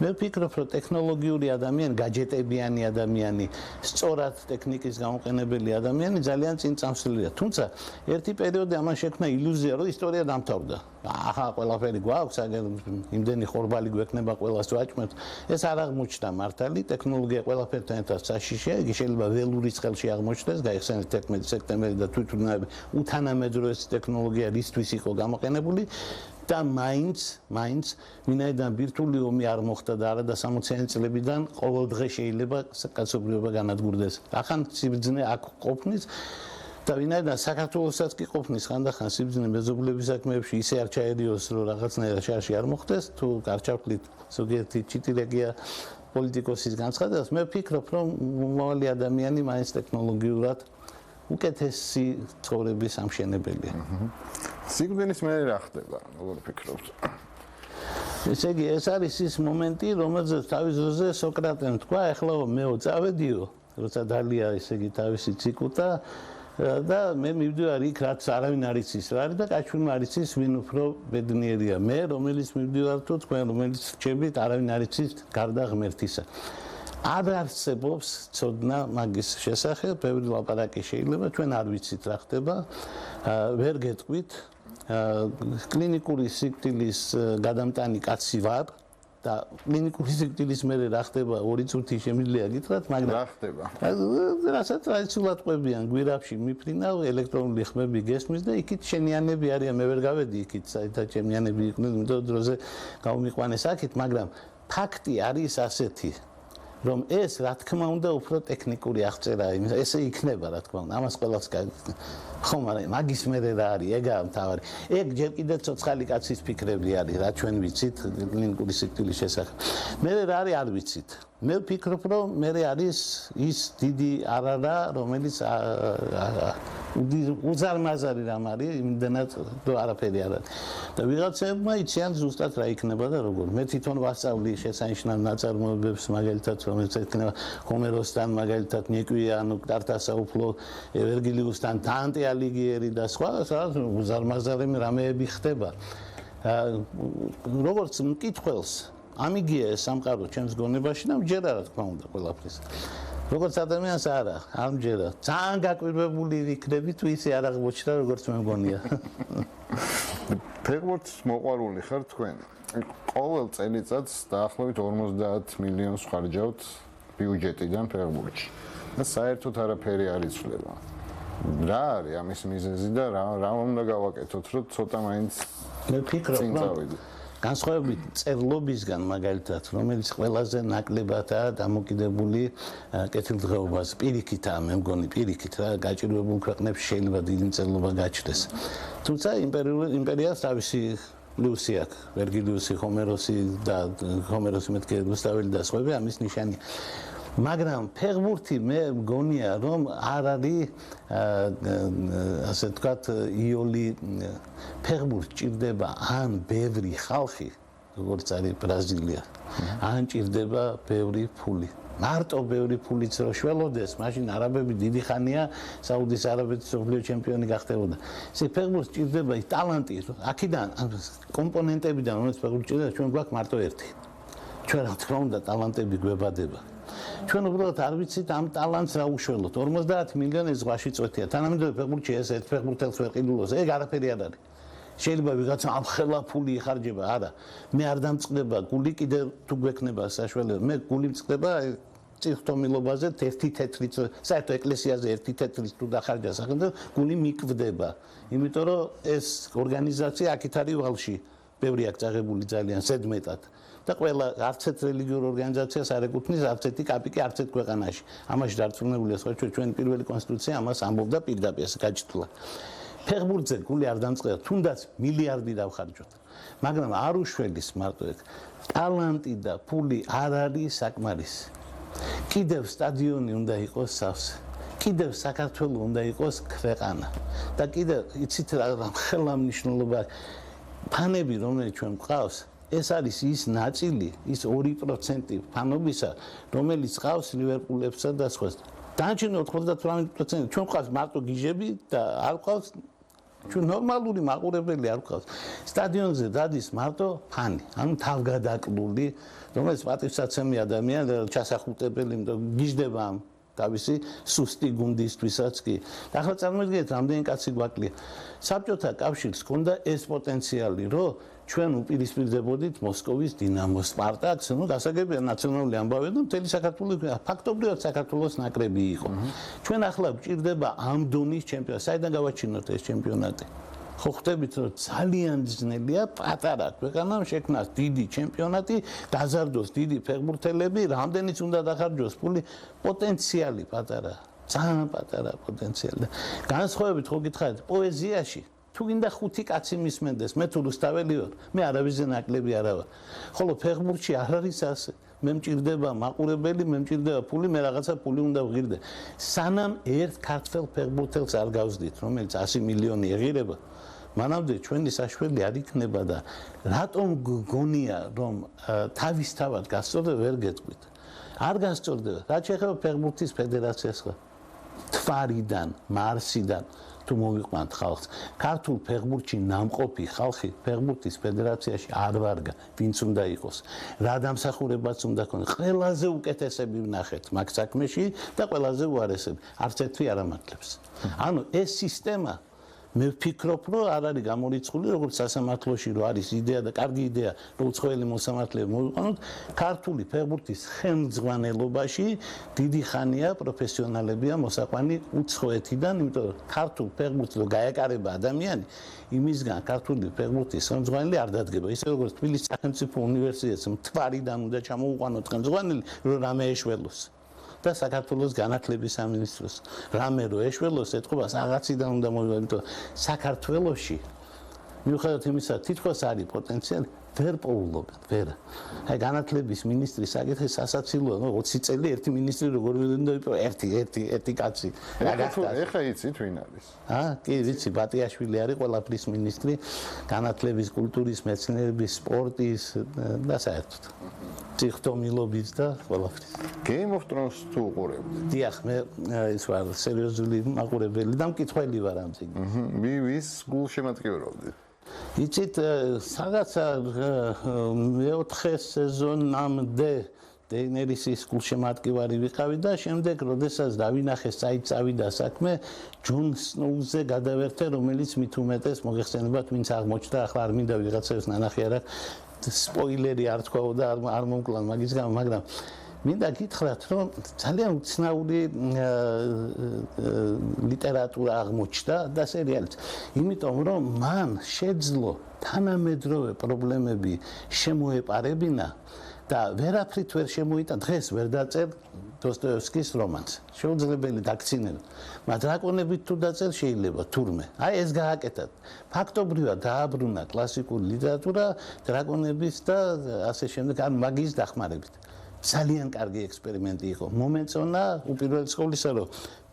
მე ვფიქრობ რომ ტექნოლოგიური ადამიანი გაჯეტებიანი ადამიანი სწორად ტექნიკის გამოყენებელი ადამიანი ძალიან წინწამსვლელია თუმცა ერთი პერიოდი ამან შექმნა ილუზია რომ ისტორია დამთავრდა ახლა ყველაფერი გვაქვს აგერ იმდენი ხორბალი გვექნება ყველას ვაჭმევთ ეს არ აღმოჩნდა მართალი ტექნოლოგია ყველაფერთან ერთად საშიშია იგი შეიძლება ველურის ხელში აღმოჩნდეს გაიხსენეთ 11 სექტემბერი და თვითმფრინავები უთანამედროვე ტექნოლოგია რისთვის იყო გამოყენებული და მაინც ვინაიდან ბირთვული ომი არ მოხდა და არა და 60-იანი წლებიდან ყოველ დღე შეიძლება კაცობრიობა განადგურდეს ახან სიბრძნე აქ ყოფნის და ვინაიდან საქართველოსაც კი ყოფნის ხანდახან სიბრძნე მეზობლების საქმეებში ისე არ ჩაერიოს რომ რაღაცნაირად შარში არ მოხდეს თუ არ ჩავთვლით ზოგიერთი ჩიტილეგია პოლიტიკოსის განცხადებას მე ვფიქრობ რომ მომავალი ადამიანი მაინც ტექნოლოგიურად უკეთესი ცხოვრების ამშენებელია სიკვდილის მერე რა ხდება როგორ ფიქრობთ ესე იგი ეს არის ის მომენტი რომელზეც თავის დროზე სოკრატემ თქვა ეხლა მეო წავედიო როცა დალია ესე იგი თავისი ციკუტა და მე მივდივარ იქ რაც არავინ არ იცის რა არის და კაჩვინმა არ იცის ვინ უფრო ბედნიერია მე რომელიც მივდივარ თუ თქვენ რომელიც რჩებით არავინ არ იცის გარდა ღმერთისა არ არსებობს ცოდნა მაგის შესახებ ბევრი ლაპარაკი შეიძლება ჩვენ არ ვიცით რა ხდება ვერ გეტყვით კლინიკური სიკვდილის გადამტანი კაცი ვარ და კლინიკური სიკვდილის მერე რა ხდება 2 წუთი შემიძლია გითხრათ მაგრამ რა ხდება რასაც ტრადიციულად ყვებიან გვირაბში მიფრინავ ელექტრონული ხმები გესმის და იქით შენიანები არიან მე ვერ გავედი იქით საერთოდ შენიანები იყვნენ იმიტომ დროზე გავმიყვანეს აქეთ მაგრამ ფაქტი არის ასეთი რომ ეს რა თქმა უნდა უფრო ტექნიკური აღწერაა ესე იქნება რა თქმა უნდა ამას ყველას ხომ არა მაგის მერე რა არის ეგაა მთავარი ეგ ჯერ კიდევ ცოცხალი კაცის ფიქრები არის რა ჩვენ ვიცით კლინიკური სიკვდილის შესახებ მე რა არის არ ვიცით მე ვფიქრობ რომ მე არის ის დიდი არარა რომელიც უზარმაზარი რამ არის იმდენად რომ არაფერი არ არის და ვიღაცებმა იციან ზუსტად რა იქნება და როგორ მე თვითონ ვასწავლი შესანიშნავ ნაწარმოებებს მაგალითად რომელიც ექნება ჰომეროსთან მაგალითად ნიკვია ანუ კარტასაუფლო ვერგილიუსთან დანტე ალიგიერი და სხვა უზარმაზარი რამეები ხდება როგორც მკითხველს ამიგია ეს სამყარო ჩემს გონებაში და მჯერა რა თქმა უნდა ყველაფრის როგორც ადამიანს არა არ მჯერა ძალიან გაკვირვებული ვიქნები თუ ისე არ აღმოჩნდა როგორც მე მგონია ფეხბურთს მოყვარული ხარ თქვენ ყოველ წელიწადს დაახლოებით 50 მილიონს ხარჯავთ ბიუჯეტიდან ფეხბურთში და საერთოდ არაფერი არ იცვლება რა არის ამის მიზეზი და რა უნდა გავაკეთოთ რომ ცოტა მაინც მე ვფიქრობ რომ განსხვავებით წერლობისგან მაგალითად რომელიც ყველაზე ნაკლებადაა დამოკიდებული კეთილდღეობაზე პირიქითაა მე მგონი პირიქით რა გაჭირვებულ ქვეყნებში შეიძლება დიდი წერლობა გაჩნდეს თუმცა იმპერიას თავისი პლუსი აქვს ვერგილიუსი ჰომეროსი და ჰომეროსი მეთქე გუსტაველი და სხვაები ამის ნიშანია მაგრამ ფეხბურთი მე მგონია რომ არ არის ასე ვთქვათ იოლი ფეხბურთს ჭირდება ან ბევრი ხალხი როგორც არის ბრაზილია ან ჭირდება ბევრი ფული მარტო ბევრი ფულიც რო შველოდეს მაშინ არაბები დიდი ხანია საუდის არაბეთის მსოფლიო ჩემპიონი გახდებოდა ესე ფეხბურთს ჭირდება ის ტალანტი აქედან კომპონენტებიდან რომელიც ფეხბურთს ჭირდება ჩვენ გვაქვს მარტო ერთი ჩვენ რა თქმა უნდა ტალანტები გვებადება ჩვენ უბრალოდ არ ვიცით ამ ტალანტს რა უშველოთ. 50 მილიონი ზღვაში წვეთია. თანამედროვე ფეხბურთში ეს ერთ ფეხბურთელს ვერ ყიდულობს. ეგ არაფერი არ არის. შეიძლება ვიღაცა ამ ხელა ფული იხარჯება, არა. მე არ დამწყდება გული კიდე თუ გვექნება საშუალება. მე გული მწყდება წიხტომილობაზე 1 თეთრი, საერთო ეკლესიაზე 1 თეთრის თუ დახარჯა სახელმწიფო, გული მიკვდება. იმიტომ რომ ეს ორგანიზაცია აქეთ არის ვალში. ბევრი აქ წაღებული ძალიან ზედმეტად. და ყველა არც ერთ რელიგიურ ორგანიზაციას არ ეკუთვნის არც ერთი კაპიკი არც ერთ ქვეყანაში. ამაში დარწმუნებულია სხვა ჩვენი პირველი კონსტიტუცია ამას ამბობდა პირდაპირ გაჩვლა. ფეხბურთზე გული არ დამწყდება, თუნდაც მილიარდი დავხარჯოთ. მაგრამ არ უშველის მარტო ეგ. ტალანტი და ფული არ არის საკმარისი. კიდევ სტადიონი უნდა იყოს სავსე. კიდევ საქართველოს უნდა იყოს ქვეყანა. და კიდევ იცით რა ხელა მნიშვნელობა ფანები რომელიც ჩვენ გვყავს ეს არის ის ნაწილი, ის 2% ფანობისა, რომელიც ყავს ლივერპულებსა და სხვას. დანარჩენი 98% ჩვენ ყავს მარტო გიჟები და არ ყავს ჩვენ ნორმალური მაყურებელი არ ყავს. სტადიონზე დადის მარტო ფანი, ანუ თავგადაკლული, რომელიც პატივსაცემი ადამიანი ჩასახუტებელი, იმიტომ გიჟდება ამ თავისი სუსტი გუნდისთვისაც კი. და ახლა წარმოიდგინეთ, რამდენი კაცი გვაკლია. საბჭოთა კავშირს ჰქონდა ეს პოტენციალი, რომ ჩვენ უპირისპირდებოდით მოსკოვის დინამოს, სპარტაკს, ну გასაგებია ნაციონალური ამბავი და მთელი საქართველოს ფაქტობრივად საქართველოს ნაკრები იყო. ჩვენ ახლა გვჭირდება ამ დონის ჩემპიონატი. საიდან გავაჩინოთ ეს ჩემპიონატი? ხო ხვდებით რომ ძალიან ძნელია პატარა ქვეყანამ შექმნას დიდი ჩემპიონატი, დაზარდოს დიდი ფეხბურთელები, რამდენიც უნდა დახარჯოს ფული, პოტენციალი პატარა, ძალიან პატარა პოტენციალი. განსხვავებით ხო გითხარით, პოეზიაში თუ გინდა 5 კაცი მისმენდეს, მე თუ რუსთაველი ვარ, მე არავის ნაკლები არა ვარ. ხოლო ფეხბურთში არ არის ასე. მე მჭირდება მაყურებელი, მე მჭირდება ფული, მე რაღაცა ფული უნდა ვღირდე. სანამ ერთ ქართველ ფეხბურთელს არ გავსდით, რომელიც 100 მილიონი ეღირება, მანამდე ჩვენი საშველი არ იქნება და რატომ გონია რომ თავისთავად გასწორდება ვერ გეტყვით. არ გასწორდება. რაც შეეხება ფეხბურთის ფედერაციას ხო? თვარიდან, მარსიდან თუ მოვიყვანთ ხალხს, ქართულ ფეხბურთში ნამყოფი ხალხი ფეხბურთის ფედერაციაში არ ვარგა, ვინც უნდა იყოს. რა დამსახურებაც უნდა ქონდეს. ყველაზე უკეთესები ვნახეთ მაგ საქმეში და ყველაზე უარესები. არც ერთი არ ამართლებს. ანუ ეს სისტემა მე ვფიქრობ, რომ არ არის გამორიცხული, როგორც სასამართლოში რო არის იდეა და კარგი იდეა, რომ უცხოელი მოსამართლეები მოვიყვანოთ, ქართული ფეხბურთის ხელმძღვანელობაში დიდი ხანია პროფესიონალებია მოსაყვანი უცხოეთიდან, იმიტომ რომ ქართულ ფეხბურთს რო გაეკარება ადამიანი, იმისგან ქართული ფეხბურთის ხელმძღვანელი არ დადგება. ისე როგორც თბილისის სახელმწიფო უნივერსიტეტს მთვარიდან უნდა ჩამოუყვანოთ ხელმძღვანელი, რომ რამე ეშველოს. და საქართველოს განათლების სამინისტროს რამე რო ეშველოს ეთყობას რაღაციდან უნდა მოვიყვანოთ. საქართველოში მიუხედავად იმისა, თითქოს არის პოტენციალი, ვერ პოულობენ, ვერ. აი განათლების მინისტრის საკითხი სასაცილოა, 20 წელი ერთი მინისტრი როგორ ვიდოდა, ერთი კაცი. ეხლა იცით ვინ არის? კი, ვიცი, ბატიაშვილი არის ყველაფრის მინისტრი, განათლების, კულტურის, მეცნიერების, სპორტის და საერთოდ. წიხტომილობის და ყველაფრის. Game of Thrones თუ უყურებთ? დიახ, მე ის ვარ სერიოზული მაყურებელი და მკითხველი ვარ ამ წიგნში. ვის გულშემატკივრობდით? იცით, რაღაცა მეოთხე სეზონამდე დეინერისის გულშემატკივარი ვიყავი და შემდეგ, როდესაც დავინახე საით წავიდა საქმე, ჯონ სნოუზე გადავერთე, რომელიც მით უმეტეს მოგეხსენებათ, ვინც აღმოჩნდა, ახლა არ მინდა ვიღაცებს ნანახი არა, სპოილერი არ თქვაო და არ მომკლან მაგის გამო, მაგრამ მინდა გითხრათ, რომ ძალიან უცნაური ლიტერატურა აღმოჩნდა და სერიალიც. იმიტომ რომ მან შეძლო თანამედროვე პრობლემები შემოეპარებინა და ვერაფრით ვერ შემოიტან, დღეს ვერ დაწერ დოსტოევსკის რომანს. შეუძლებელი დაქცინება. მაგრამ დრაკონებით თუ დაწერ შეიძლება თურმე. აი ეს გააკეთათ. ფაქტობრივად დააბრუნა კლასიკური ლიტერატურა დრაკონების და ასე შემდეგ, ან მაგიის დახმარებით. ძალიან კარგი ექსპერიმენტი იყო. მომეწონა უპირველეს ყოვლისა, რომ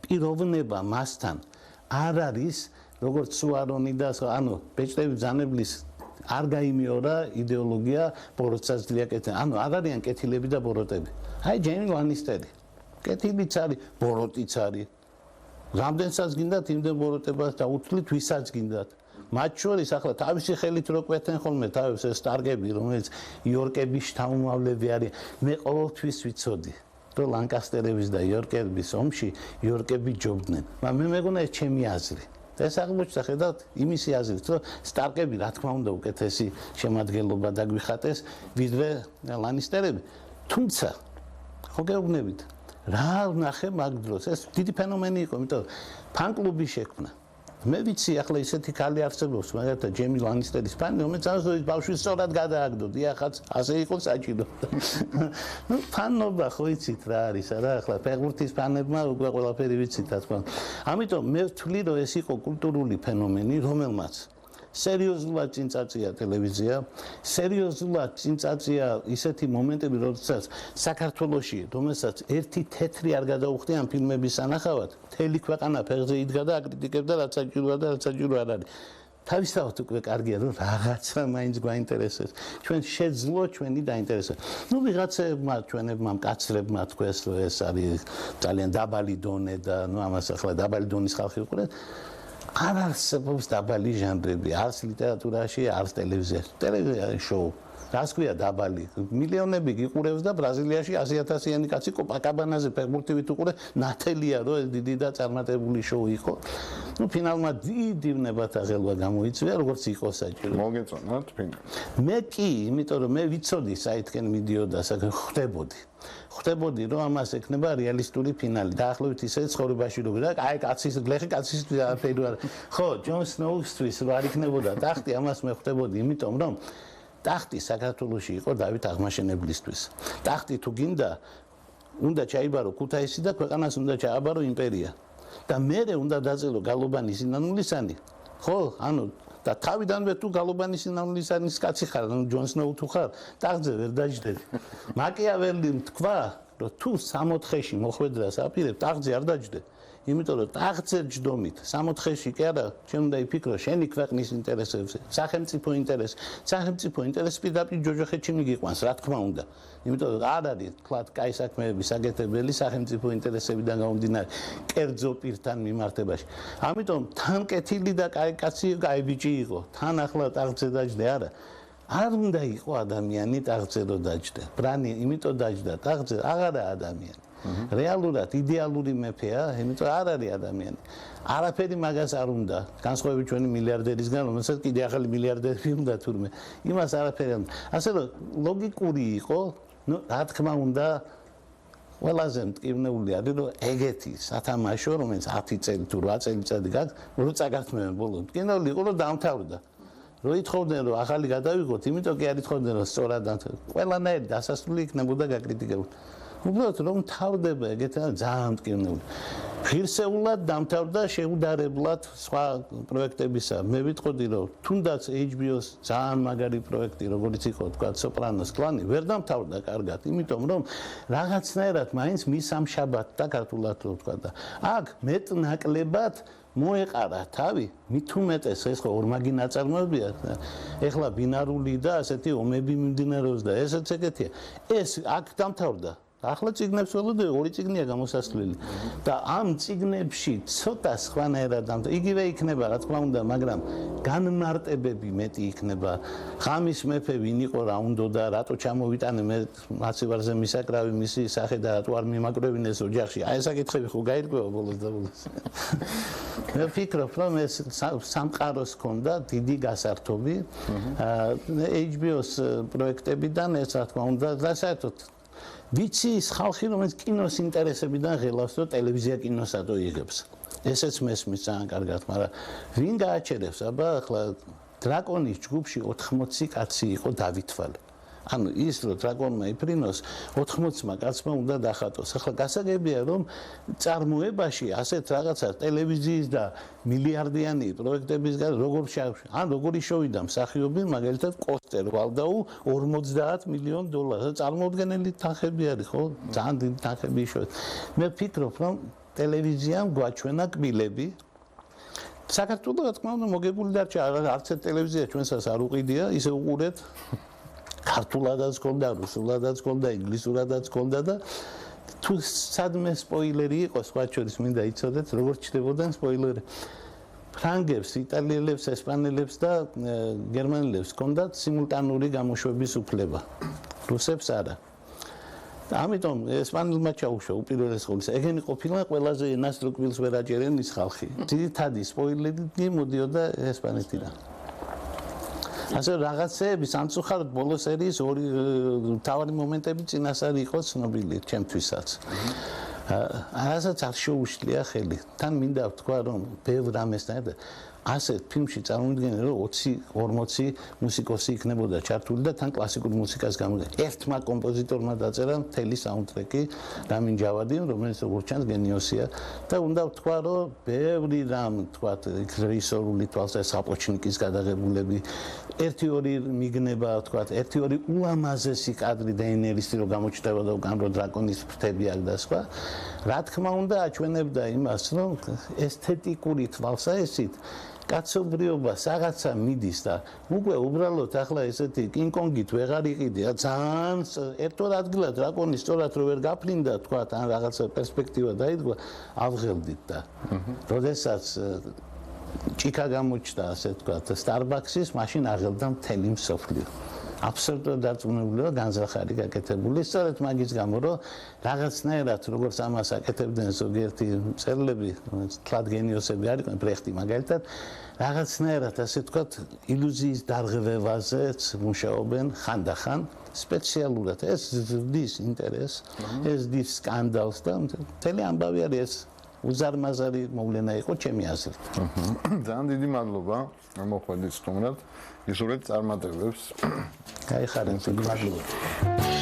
პიროვნება მასთან არ არის როგორც სუარონი და ანუ ბეჭდები ბრძანებლის არ გაიმეორა იდეოლოგია ბოროტსაც დიაკეთებენ. ანუ არ არიან კეთილები და ბოროტები. აი ჯეიმი ლანისტერი. კეთილიც არის, ბოროტიც არის. რამდენსაც გინდათ იმდენ ბოროტებას დაუთვლით, ვისაც გინდათ. მათ შორის ახლა თავისი ხელით რო კვეთენ ხოლმე თავის ეს სტარგები, რომელიც იორკების შთამომავლები არის, მე ყოველთვის ვიცოდი, რომ ლანკასტერების და იორკების ომში იორკები ჯობდნენ. მაგრამ მე მეგონა ეს ჩემი აზრი. ეს აღმოჩნდა ხედავთ იმისი აზრით, რომ სტარკები რა თქმა უნდა უკეთესი შემადგენლობა დაგვიხატეს, ვიდრე ლანისტერები. თუმცა ხო გეუბნებით, რა ვნახე მაგ დროს, ეს დიდი ფენომენი იყო, იმიტომ ფან-კლუბი შექმნა. მე ვიცი ახლა ისეთი ქალი არსებობს, მაგალითად ჯემი ლანისტერის ფანი, რომელიც ამას ბავშვი სწორად გადააგდო, დიახაც, ასე იყო საჭირო. ნუ ფანობა ხო იცით რა არის არა, ახლა ფეხბურთის ფანებმა უკვე ყველაფერი ვიცით, რა თქმა უნდა. ამიტომ მე ვთვლი, რომ ეს იყო კულტურული ფენომენი, რომელმაც სერიოზულად წინწაწია ტელევიზია, სერიოზულად წინწაწია ისეთი მომენტები, როდესაც საქართველოში, რომელსაც ერთი თეთრი არ გადაუხდი ამ ფილმების სანახავად, მთელი ქვეყანა ფეხზე იდგა და აკრიტიკებდა, რაც საჭიროა და რაც საჭირო არ არის. თავისთავად უკვე კარგია, რომ რაღაცა მაინც გვაინტერესებს. ჩვენ შეძლო ჩვენი დაინტერესება. ნუ ვიღაცებმა ჩვენებმა მკაცრებმა თქვეს, რომ ეს არის ძალიან დაბალი დონე და ნუ ამას ახლა დაბალი დონის ხალხი უყურებს. არ არსებობს დაბალი ჟანრები, არც ლიტერატურაში, არც ტელევიზიაში. ტელევიზიაში შოუ. რას ქვია დაბალი? მილიონები გიყურებს და ბრაზილიაში 100,000-იანი კაცი კოპაკაბანაზე ფეხბურთივით უყურე, ნათელია რომ ეს დიდი და წარმატებული შოუ იყო. ნუ ფინალმა დიდი ვნებათა ღელვა გამოიწვია, როგორც იყო საჭირო. მოგეწონათ ფინალი. მე კი, იმიტომ რომ მე ვიცოდი საითკენ მიდიოდა, ხვდებოდი რომ ამას ექნება რეალისტური ფინალი. დაახლოებით ისე ცხოვრებაში როგორ და აი კაცის გლეხი კაცის ფერი არ. ხო, ჯონ სნოუსთვის რო არ იქნებოდა ტახტი, ამას მე ხვდებოდი, იმიტომ რომ ტახტი საქართველოში იყო დავით აღმაშენებლისთვის. ტახტი თუ გინდა, უნდა ჩაიბარო ქუთაისი და ქვეყანას უნდა ჩააბარო იმპერია. და მერე უნდა დაწერო გალობანის სინანულისანი. ხო, ანუ და თავიდანვე თუ გალობანის სინანულისანის კაცი ხარ, ანუ ჯონ სნოუ თუ ხარ, ტახტზე ვერ დაჯდები. მაკიაველიმ თქვა, რომ თუ 64-ში მოხვედრას აპირებ, ტახტზე არ დაჯდე. იმიტომ რომ ტახტზე ჯდომით 64-ში კი არა, შენ უნდა იფიქრო შენი ქვეყნის ინტერესებზე, სახელმწიფო ინტერესი. სახელმწიფო ინტერესი პირდაპირ ჯოჯოხეთში მიგიყვანს, რა თქმა უნდა. იმიტომ რომ არ არის თქვა კაი საქმეების საგეთებელი სახელმწიფო ინტერესებიდან გამომდინარე კერძო პირთან მიმართებაში. ამიტომ თან კეთილი და კაი კაცი, კაი ბიჭი იყო. თან ახლა ტახტზე დაჯდე არა. არ უნდა იყო ადამიანი ტახტზე რომ დაჯდე. ბრანი იმიტომ დაჯდა ტახტზე, აღარა ადამიანი. რეალურად იდეალური მეფეა, იმიტომ არ არის ადამიანი. არაფერი მაგას არ უნდა. განსხვავებით ჩვენი მილიარდერისგან, რომელსაც კიდე ახალი მილიარდერები უნდა თურმე. იმას არაფერი არ უნდა. ასე რომ ლოგიკური იყო, ნუ რა თქმა უნდა, ყველაზე მტკივნეული არის, რომ ეგეთი სათამაშო, რომელიც 10 წელი თუ 8 წელიწადი გაქვს, რო წაგართმევენ ბოლოს. მტკივნეული იყო, რომ დაამთავრდა. რო ითხოვდნენ, რომ ახალი გადავიღოთ, იმიტომ კი არ ითხოვდნენ, რომ სწორად დაამთავრდა. ყველანაირი დასასრული იქნებოდა გაკრიტიკებული. უბრალოდ რომ თავდება ეგეთი ძალიან მტკივნეული. ღირსეულად დამთავრდა შეუდარებლად სხვა პროექტებისა. მე ვიტყოდი რომ თუნდაც HBO-ს ძალიან მაგარი პროექტი როგორც იყო თქვა სოპრანოს კლანი ვერ დამთავრდა კარგად, იმიტომ რომ რაღაცნაირად მაინც მისამშაბათ და ქართულად რო თქვა და აქ მეტნაკლებად მოეყარა თავი, მით უმეტეს ეს ხო ორმაგი ნაწარმოებია. ეხლა ბინარული და ასეთი ომები მიმდინარეობს და ესეც ეგეთია. ეს აქ დამთავრდა. ახლა წიგნებს ველოდე, 2 წიგნია გამოსასვლელი და ამ წიგნებში ცოტა სხვანაირად დამთავრდა. იგივე იქნება, რა თქმა უნდა, მაგრამ განმარტებები მეტი იქნება. ღამის მეფე ვინ იყო, რა უნდა და რატო ჩამოვიტანე მე მაცივარზე მისაკრავი მისი სახე და რატო არ მიმაკრევინეს ოჯახში. აი ეს საკითხები ხო გაირკვევა ბოლოს და ბოლოს. მე ვფიქრობ, რომ ეს სამყაროს ჰქონდა დიდი გასართობი. HBO-ს პროექტებიდან ეს რა თქმა უნდა და საერთოდ ვიცი ის ხალხი, რომელიც კინოს ინტერესებიდან ღელავს, რომ ტელევიზია კინოსადო იღებს. ესეც მესმის ძალიან კარგად, მაგრამ ვინ გააჩერებს, აბა ახლა დრაკონის ჯგუფში 80 კაცი იყო დავითვალე. ანუ ის რომ დრაკონმა იფრინოს 80-მა კაცმა უნდა დახატოს. ახლა გასაგებია რომ წარმოებაში ასეთ რაღაცა ტელევიზიის და მილიარდიანი პროექტების როგორ როგორი შოვიდა მსახიობი, მაგალითად კოსტერ ვალდაუ 50 მილიონ დოლარს. წარმოუდგენელი თანხები არის, ხო? ძალიან დიდი თანხები შოვით. მე ვფიქრობ რომ ტელევიზიამ გვაჩვენა კბილები. საქართველოს რა თქმა უნდა მოგებული დარჩა, არც ტელევიზია ჩვენსაც არ უყიდია, ისე უყურეთ. ქართულადაც ჰქონდა, რუსულადაც ჰქონდა, ინგლისურადაც ჰქონდა და თუ სადმე სპოილერი იყო, სხვა შორის მინდა იცოდეთ, როგორ ჩდებოდნენ სპოილერი. ფრანგებს, იტალიელებს, ესპანელებს და გერმანელებს ჰქონდათ სიმულტანური გამოშვების უფლება. რუსებს არა. ამიტომ ესპანელმა ჩაუშვა უპირველეს ყოვლისა. ეგენი ყოფილა ყველაზე ენასტრუკვილს ვერ აჭერენ ის ხალხი. ძირითადი სპოილერი მოდიოდა ესპანეთიდან. ასე რაღაცეები სამწუხაროდ ბოლო სერიის ორი თავარი მომენტები წინასწარი იყო ცნობილი ჩემთვისაც. რასაც არ შეუშლია ხელი. თან მინდა ვთქვა რომ ბევრ რამესთან ერთად ასეთ ფილმში წარმოვიდგინე რომ 20-40 მუსიკოსი იქნებოდა ჩართული და თან კლასიკურ მუსიკას გამოგდა. ერთმა კომპოზიტორმა დაწერა მთელი საუნდტრეკი რამინ ჯავადი, რომელიც როგორც ჩანს გენიოსია და უნდა ვთქვა რომ ბევრი რამ თქვა რეჟისორული თვალსაზრისით საპოჩნიკის გადაღებულები ერთი-ორი მიგნება ვთქვა, ერთი-ორი ულამაზესი კადრი დეინერისტი რო გამოჩნდება და უკან რო დრაკონის ფრთები აქვს და სხვა. რა თქმა უნდა აჩვენებდა იმას რომ ესთეტიკური თვალსაზრისით კაცობრიობა რაღაცა მიდის და უკვე უბრალოდ ახლა ესეთი კინგ-კონგით ვეღარ იყიდია ძალიან ერთად ადგილად დრაკონი სწორად რო ვერ გაფრინდა თქვა ან რაღაცა პერსპექტივა დაიდგა ავღელდით და როდესაც ჭიქა გამოჩნდა ასე თქვა სტარბაქსის მაშინ აღელდა მთელი მსოფლიო აბსოლუტურად დარწმუნებულია განზრახარი გაკეთებული სწორედ მაგის გამო რომ რაღაცნაირად როგორც ამას აკეთებდნენ ზოგიერთი მწერლები თლად გენიოსები არიან ბრეხტი მაგალითად რაღაცნაირად ასე ვთქვათ ილუზიის დარღვევაზეც მუშაობენ ხანდახან სპეციალურად ეს ზრდის ინტერესს ეს ზრდის სკანდალს და მთელი ამბავი არის ეს უზარმაზარი მოვლენა იყო ჩემი აზრით ძალიან დიდი მადლობა მოხვედით სტუმრად ისურვებთ წარმატებებს გაიხარეთ დიდი მადლობა